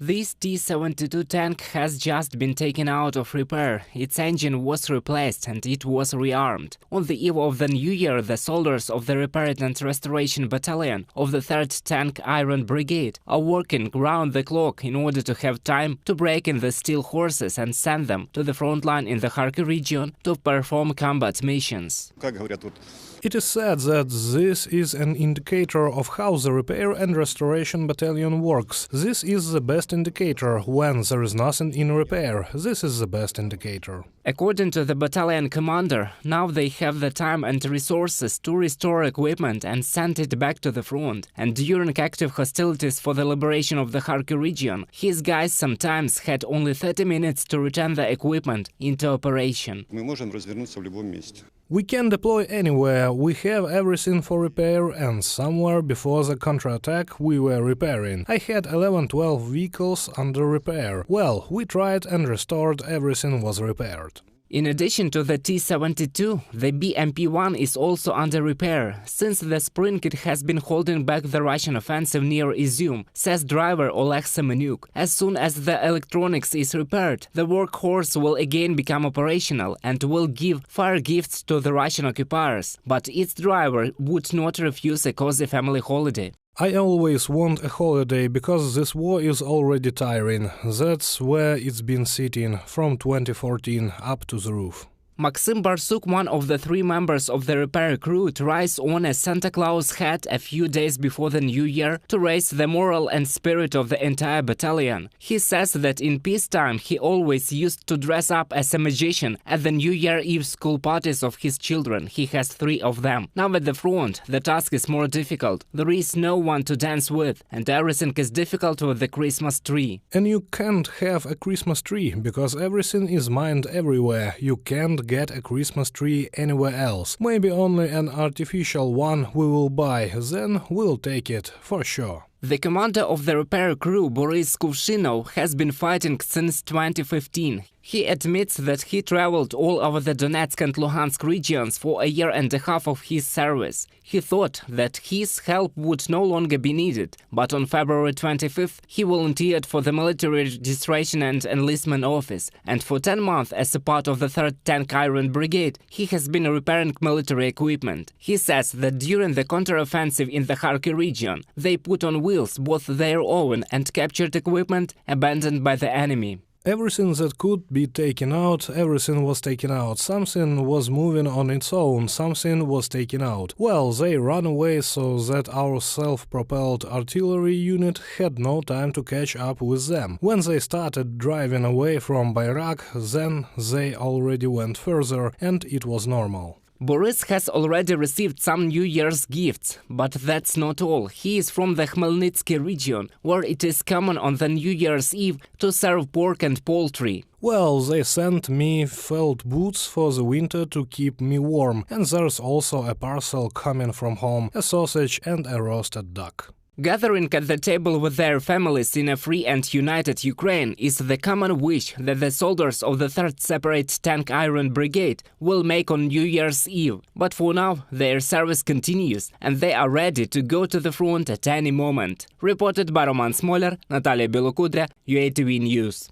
This T-72 tank has just been taken out of repair, its engine was replaced and it was rearmed. On the eve of the New Year, the soldiers of the Repair and Restoration Battalion of the 3rd Tank Iron Brigade are working round the clock in order to have time to break in the steel horses and send them to the front line in the Kharkiv region to perform combat missions. It is said that this is an indicator of how the Repair and Restoration Battalion works. This is the best indicator. When there is nothing in repair, this is the best indicator. According to the battalion commander, now they have the time and resources to restore equipment and send it back to the front. And during active hostilities for the liberation of the Kharkiv region, his guys sometimes had only 30 minutes to return the equipment into operation. We can deploy anywhere, we have everything for repair, and somewhere before the counterattack we were repairing. I had 11-12 vehicles under repair. Well, we tried and restored, everything was repaired. In addition to the T-72, the BMP-1 is also under repair. Since the spring it has been holding back the Russian offensive near Izium, says driver Oleg Semenyuk. As soon as the electronics is repaired, the workhorse will again become operational and will give fire gifts to the Russian occupiers. But its driver would not refuse a cozy family holiday. I always want a holiday because this war is already tiring. That's where it's been sitting from 2014 up to the roof. Maxim Barsuk, one of the 3 members of the repair crew, tries on a Santa Claus hat a few days before the New Year to raise the moral and spirit of the entire battalion. He says that in peacetime he always used to dress up as a magician at the New Year Eve school parties of his children. He has 3 of them. Now at the front, the task is more difficult. There is no one to dance with, and everything is difficult with the Christmas tree. And you can't have a Christmas tree, because everything is mined everywhere. You can't get a Christmas tree anywhere else. Maybe only an artificial one we will buy, then we'll take it, for sure. The commander of the repair crew, Boris Kuvshinov, has been fighting since 2015. He admits that he traveled all over the Donetsk and Luhansk regions for a year and a half of his service. He thought that his help would no longer be needed, but on February 25th he volunteered for the Military Registration and Enlistment Office, and for 10 months as a part of the 3rd Tank Iron Brigade he has been repairing military equipment. He says that during the counteroffensive in the Kharkiv region they put on wheels both their own and captured equipment abandoned by the enemy. Everything that could be taken out, everything was taken out. Something was moving on its own, something was taken out. Well, they ran away so that our self-propelled artillery unit had no time to catch up with them. When they started driving away from Bayrak, then they already went further, and it was normal. Boris has already received some New Year's gifts, but that's not all. He is from the Khmelnytsky region, where it is common on the New Year's Eve to serve pork and poultry. Well, they sent me felt boots for the winter to keep me warm, and there's also a parcel coming from home, a sausage and a roasted duck. Gathering at the table with their families in a free and united Ukraine is the common wish that the soldiers of the 3rd Separate Tank Iron Brigade will make on New Year's Eve. But for now, their service continues, and they are ready to go to the front at any moment. Reported by Roman Smoler, Natalia Belokudria, UATV News.